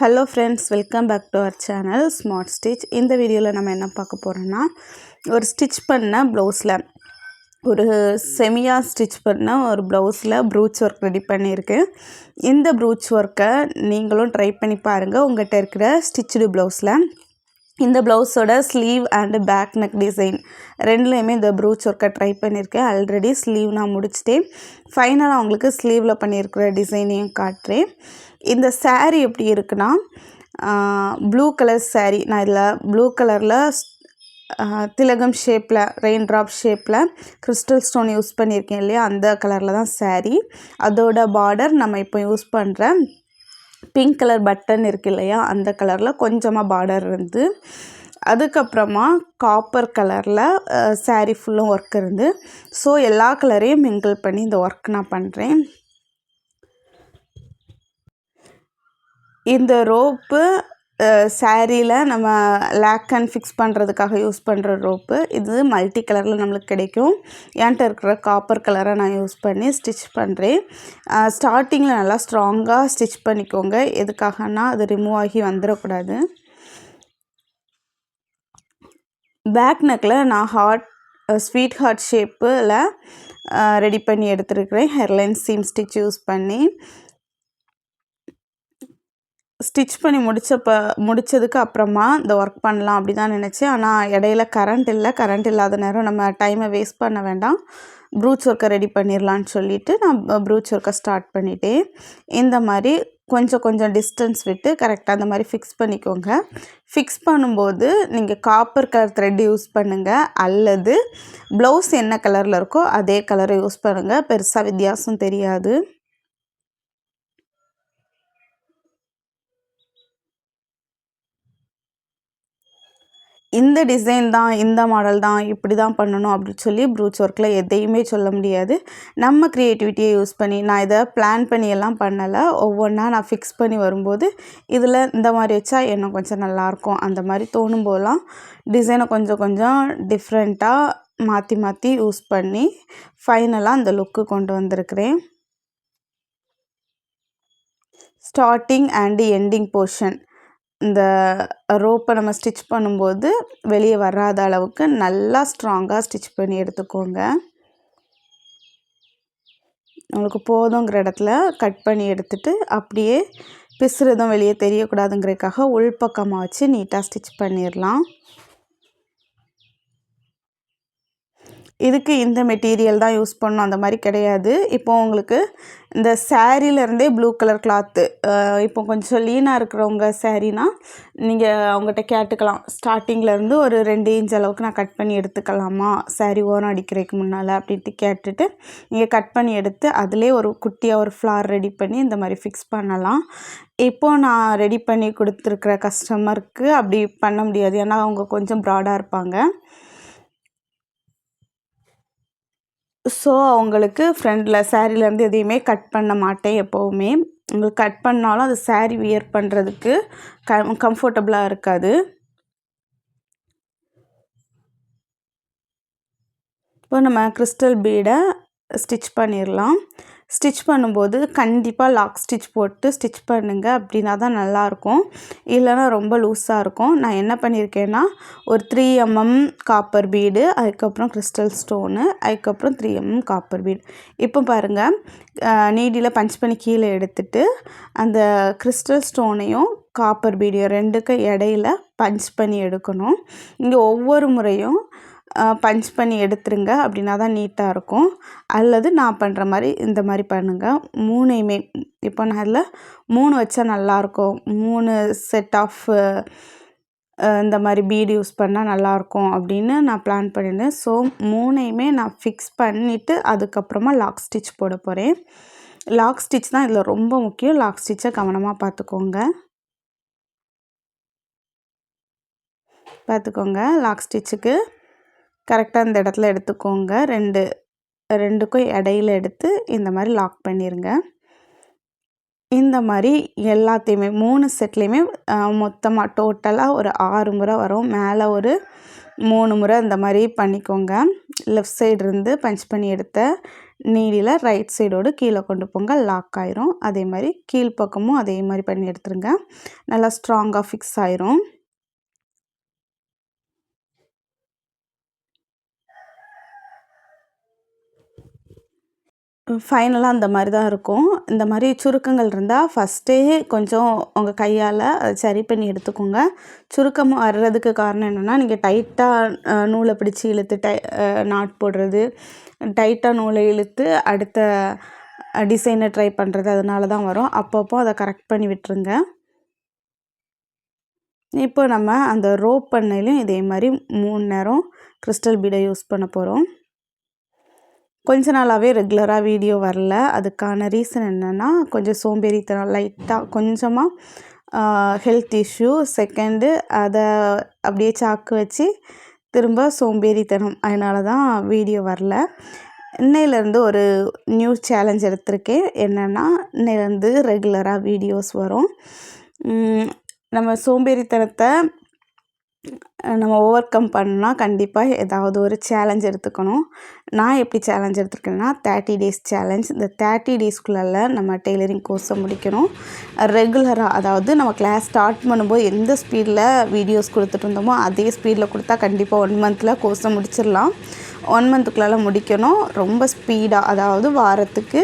Hello friends, welcome back to our channel smart stitch. இந்த வீடியோவில் நம்ம என்ன பார்க்க போகிறோன்னா, ஒரு ஸ்டிச் பண்ண ப்ளவுஸில் ஒரு செமியாக ஸ்டிச் பண்ண ஒரு ப்ளவுஸில் ப்ரூச் ஒர்க் ரெடி பண்ணியிருக்கேன். இந்த ப்ரூச் ஒர்க்கை நீங்களும் ட்ரை பண்ணி பாருங்கள் உங்கள்கிட்ட இருக்கிற ஸ்டிச்சுடு ப்ளவுஸில். இந்த ப்ளவுஸோட sleeve and back neck design ரெண்டுலேயுமே இந்த ப்ரூச் ஒர்க்கை ட்ரை பண்ணியிருக்கேன். ஆல்ரெடி ஸ்லீவ் நான் முடிச்சிட்டேன். ஃபைனலாக அவங்களுக்கு ஸ்லீவில் பண்ணியிருக்கிற டிசைனையும் காட்டுறேன். இந்த சாரீ எப்படி இருக்குன்னா, ப்ளூ கலர் சாரீ. நான் இதில் ப்ளூ கலரில் திலகம் ஷேப்பில், ரெயின் ட்ராப் ஷேப்பில் கிறிஸ்டல் ஸ்டோன் யூஸ் பண்ணியிருக்கேன் இல்லையா, அந்த கலரில் தான் சாரீ. அதோட பார்டர் நம்ம இப்போ யூஸ் பண்ணுற பிங்க் கலர் பட்டன் இருக்குது இல்லையா, அந்த கலரில் கொஞ்சமாக பார்டர் இருந்து, அதுக்கப்புறமா காப்பர் கலரில் சாரீ ஃபுல்லும் ஒர்க் இருந்து. ஸோ எல்லா கலரையும் மிங்கிள் பண்ணி இந்த ஒர்க் நான் பண்ணுறேன். இந்த ரோப்பு சாரியில் நம்ம லேக் அண்ட் ஃபிக்ஸ் பண்ணுறதுக்காக யூஸ் பண்ணுற ரோப்பு. இது மல்டி கலரில் நம்மளுக்கு கிடைக்கும். என்கிட்ட இருக்கிற காப்பர் கலரை நான் யூஸ் பண்ணி ஸ்டிச் பண்ணுறேன். ஸ்டார்டிங்கில் நல்லா ஸ்ட்ராங்காக ஸ்டிச் பண்ணிக்கோங்க. எதுக்காகனா அது ரிமூவ் ஆகி வந்துடக்கூடாது. பேக் நெக்கில் நான் ஸ்வீட் ஹார்ட் ஷேப்பில் ரெடி பண்ணி எடுத்துருக்கிறேன். ஹேர்லைன் சீம் ஸ்டிச் யூஸ் பண்ணி. ஸ்டிச் பண்ணி முடித்ததுக்கு அப்புறமா இந்த ஒர்க் பண்ணலாம் அப்படி தான் நினச்சேன். ஆனால் இடையில கரண்ட் இல்லை. கரண்ட் இல்லாத நேரம் நம்ம டைமை வேஸ்ட் பண்ண வேண்டாம், ப்ரூச் ஒர்க்கை ரெடி பண்ணிடலான்னு சொல்லிவிட்டு நான் ப்ரூச் ஒர்க்கை ஸ்டார்ட் பண்ணிட்டேன். இந்த மாதிரி கொஞ்சம் டிஸ்டன்ஸ் விட்டு கரெக்டாக அந்த மாதிரி ஃபிக்ஸ் பண்ணிக்கோங்க. ஃபிக்ஸ் பண்ணும்போது நீங்கள் காப்பர் கலர் த்ரெட் யூஸ் பண்ணுங்கள், அல்லது ப்ளவுஸ் என்ன கலரில் இருக்கோ அதே கலரை யூஸ் பண்ணுங்கள். பெருசாக வித்தியாசம் தெரியாது. இந்த டிசைன் தான், இந்த மாடல் தான், இப்படி தான் பண்ணணும் அப்படின்னு சொல்லி ப்ரூச் ஒர்க்கில் எதையுமே சொல்ல முடியாது. நம்ம க்ரியேட்டிவிட்டியை யூஸ் பண்ணி, நான் இதை பிளான் பண்ணியெல்லாம் பண்ணலை. ஒவ்வொன்றா நான் ஃபிக்ஸ் பண்ணி வரும்போது இதில் இந்த மாதிரி வச்சா இன்னும் கொஞ்சம் நல்லாயிருக்கும் அந்த மாதிரி தோணும் போதெல்லாம் டிசைனை கொஞ்சம் டிஃப்ரெண்ட்டாக மாற்றி யூஸ் பண்ணி ஃபைனலாக அந்த லுக்கு கொண்டு வந்திருக்கிறேன். ஸ்டார்டிங் அண்டு எண்டிங் போர்ஷன், இந்த ரோப்பை நம்ம ஸ்டிச் பண்ணும்போது வெளியே வராத அளவுக்கு நல்லா ஸ்ட்ராங்காக ஸ்டிச் பண்ணி எடுத்துக்கோங்க. உங்களுக்கு போதுங்கிற இடத்துல கட் பண்ணி எடுத்துகிட்டு அப்படியே பிசுறதும் வெளியே தெரியக்கூடாதுங்கிறதுக்காக உள்பக்கமாக வச்சு நீட்டாக ஸ்டிச் பண்ணிடலாம். இதுக்கு இந்த மெட்டீரியல் தான் யூஸ் பண்ணணும் அந்த மாதிரி கிடையாது. இப்போ உங்களுக்கு இந்த சாரீலேருந்தே ப்ளூ கலர் கிளாத்து, இப்போ கொஞ்சம் லீனாக இருக்கிறவங்க சாரீனா நீங்கள் அவங்ககிட்ட கேட்டுக்கலாம், ஸ்டார்டிங்லேருந்து ஒரு 2 இன்ச் அளவுக்கு நான் கட் பண்ணி எடுத்துக்கலாமா சாரீ ஓரம் அடிக்கிறதுக்கு முன்னால் அப்படின்ட்டு கேட்டுட்டு நீங்கள் கட் பண்ணி எடுத்து அதிலே ஒரு குட்டியாக ஒரு ஃப்ளார் ரெடி பண்ணி இந்த மாதிரி ஃபிக்ஸ் பண்ணலாம். இப்போது நான் ரெடி பண்ணி கொடுத்துருக்குற கஸ்டமருக்கு அப்படி பண்ண முடியாது, ஏன்னா அவங்க கொஞ்சம் ப்ராடாக இருப்பாங்க. ஸோ அவங்களுக்கு ஃப்ரண்டில் சாரீலேருந்து எதையுமே கட் பண்ண மாட்டேன் எப்போவுமே. உங்களுக்கு கட் பண்ணாலும் அது சாரீ வியர் பண்ணுறதுக்கு கம்ஃபர்டபுளாக இருக்காது. இப்போ நம்ம கிறிஸ்டல் பீடை ஸ்டிச் பண்ணிடலாம். ஸ்டிச் பண்ணும்போது கண்டிப்பாக லாக் ஸ்டிச் போட்டு ஸ்டிச் பண்ணுங்கள், அப்படின்னா தான் நல்லாயிருக்கும். இல்லைனா ரொம்ப லூஸாக இருக்கும். நான் என்ன பண்ணியிருக்கேன்னா, ஒரு 3 mm காப்பர் பீடு, அதுக்கப்புறம் கிறிஸ்டல் ஸ்டோனு, அதுக்கப்புறம் 3 mm காப்பர் பீடு. இப்போ பாருங்கள், நீடியில் பஞ்ச் பண்ணி கீழே எடுத்துட்டு அந்த கிறிஸ்டல் ஸ்டோனையும் காப்பர் பீடையும் ரெண்டுக்கும் இடையில பஞ்ச் பண்ணி எடுக்கணும். இங்கே ஒவ்வொரு முறையும் பஞ்ச் பண்ணி எடுத்துருங்க, அப்படின்னா தான் நீட்டாக இருக்கும். அல்லது நான் பண்ணுற மாதிரி இந்த மாதிரி பண்ணுங்கள். 3யுமே இப்போ நான் அதில் 3 வச்சா நல்லாயிருக்கும், 3 செட் ஆஃப் இந்த மாதிரி பீடு யூஸ் பண்ணால் நல்லாயிருக்கும் அப்படின்னு நான் பிளான் பண்ணியிருந்தேன். ஸோ 3யுமே நான் ஃபிக்ஸ் பண்ணிவிட்டு அதுக்கப்புறமா லாக் ஸ்டிச் போட போகிறேன். லாக் ஸ்டிச் தான் இதில் ரொம்ப முக்கியம். லாக் ஸ்டிச்சை கவனமாக பார்த்துக்கோங்க. லாக் ஸ்டிச்சுக்கு கரெக்டாக இந்த இடத்துல எடுத்துக்கோங்க. ரெண்டுக்கும் இடையில எடுத்து இந்த மாதிரி லாக் பண்ணிடுங்க. இந்த மாதிரி எல்லாத்தையுமே 3 செட்லேயுமே மொத்தமாக டோட்டலாக ஒரு 6 முறை வரும். மேலே ஒரு 3 முறை இந்த மாதிரி பண்ணிக்கோங்க. லெஃப்ட் சைடு இருந்து பஞ்ச் பண்ணி எடுத்த நீடியில் ரைட் சைடோடு கீழே கொண்டு போங்க, லாக் ஆயிரும். அதே மாதிரி கீழ்ப்பக்கமும் அதே மாதிரி பண்ணி எடுத்துருங்க. நல்லா ஸ்ட்ராங்காக ஃபிக்ஸ் ஆயிரும். ஃபைனலாக அந்த மாதிரி தான் இருக்கும். இந்த மாதிரி சுருக்கங்கள் இருந்தால் ஃபஸ்ட்டே கொஞ்சம் உங்கள் கையால் அதை சரி பண்ணி எடுத்துக்கோங்க. சுருக்கம் வர்றதுக்கு காரணம் என்னென்னா, நீங்கள் டைட்டாக நூலை பிடிச்சி இழுத்து நாட் போடுறது, டைட்டாக நூலை இழுத்து அடுத்த டிசைனை ட்ரை பண்ணுறது, அதனால தான் வரும். அப்பப்போ அதை கரெக்ட் பண்ணி விட்டுருங்க. இப்போ நம்ம அந்த ரோப் பண்ணையிலையும் இதே மாதிரி 3 நேரம் கிறிஸ்டல் பீடை யூஸ் பண்ண போகிறோம். கொஞ்ச நாளாகவே ரெகுலராக வீடியோ வரல. அதுக்கான ரீசன் என்னென்னா, கொஞ்சம் சோம்பேறித்தனம், லைட்டாக கொஞ்சமாக ஹெல்த் இஷ்யூ. செகண்டு அதை அப்படியே சாக்கு வச்சு திரும்ப சோம்பேறித்தனம், அதனால தான் வீடியோ வரல. இன்னையிலேருந்து ஒரு நியூ சேலஞ்ச் எடுத்திருக்கேன். என்னென்னா, இன்னையிலேருந்து ரெகுலராக வீடியோஸ் வரும். நம்ம சோம்பேறித்தனத்தை நம்ம ஓவர் கம் பண்ணால் கண்டிப்பாக ஏதாவது ஒரு சேலஞ்ச் எடுத்துக்கணும். நான் எப்படி சேலஞ்ச் எடுத்துருக்கேன்னா, 30 டேஸ் சேலஞ்ச். இந்த 30 டேஸ்க்குள்ளே நம்ம டெய்லரிங் கோர்ஸை முடிக்கணும். ரெகுலராக, அதாவது நம்ம கிளாஸ் ஸ்டார்ட் பண்ணும்போது எந்த ஸ்பீடில் வீடியோஸ் கொடுத்துட்டு இருந்தோமோ அதே ஸ்பீடில் கொடுத்தா கண்டிப்பாக 1 மந்தில் கோர்ஸை முடிச்சிடலாம். 1 மந்த்துக்குள்ளே முடிக்கணும். ரொம்ப ஸ்பீடாக, அதாவது வாரத்துக்கு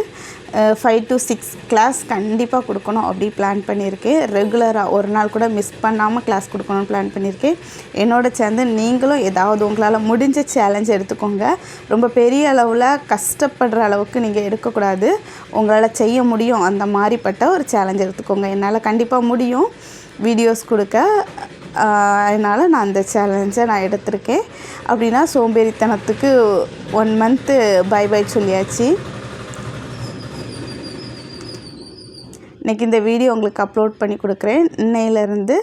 5 to 6 கிளாஸ் கண்டிப்பாக கொடுக்கணும் அப்படி பிளான் பண்ணியிருக்கேன். ரெகுலராக ஒரு நாள் கூட மிஸ் பண்ணாமல் கிளாஸ் கொடுக்கணும்னு பிளான் பண்ணியிருக்கேன். என்னோட சேர்ந்து நீங்களும் ஏதாவது உங்களால் முடிஞ்ச சேலஞ்ச் எடுத்துக்கோங்க. ரொம்ப பெரிய அளவில் கஷ்டப்படுற அளவுக்கு நீங்கள் எடுக்கக்கூடாது. உங்களால் செய்ய முடியும் அந்த மாதிரிப்பட்ட ஒரு சேலஞ்ச் எடுத்துக்கோங்க. என்னால் கண்டிப்பாக முடியும் வீடியோஸ் கொடுக்க. அதனால் நான் அந்த சேலஞ்சை நான் எடுத்திருக்கேன். அப்படின்னா சோம்பேறித்தனத்துக்கு 1 மந்த்து பை பை சொல்லியாச்சு. இன்றைக்கி இந்த வீடியோ உங்களுக்கு அப்லோட் பண்ணி கொடுக்குறேன். இன்னையிலேருந்து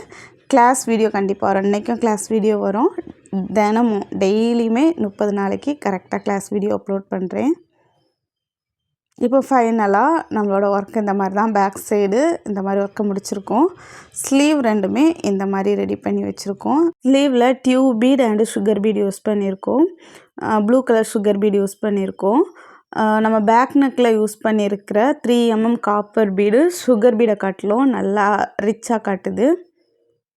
கிளாஸ் வீடியோ கண்டிப்பாக வரும். இன்றைக்கும் கிளாஸ் வீடியோ வரும். தினமும் டெய்லியுமே 30 நாளைக்கு கரெக்டாக கிளாஸ் வீடியோ அப்லோட் பண்ணுறேன். இப்போ ஃபைனலாக நம்மளோட ஒர்க் இந்த மாதிரி தான். பேக் சைடு இந்த மாதிரி ஒர்க்கை முடிச்சிருக்கோம். ஸ்லீவ் ரெண்டுமே இந்த மாதிரி ரெடி பண்ணி வச்சுருக்கோம். ஸ்லீவில் tube beet and sugar beet use பண்ணியிருக்கோம். Blue colour sugar beet use பண்ணியிருக்கோம். நம்ம பேக் நெக்கில் யூஸ் பண்ணியிருக்கிற 3mm காப்பர் பீடு சுகர் பீடை காட்டிலும் நல்லா ரிச்சாக காட்டுது.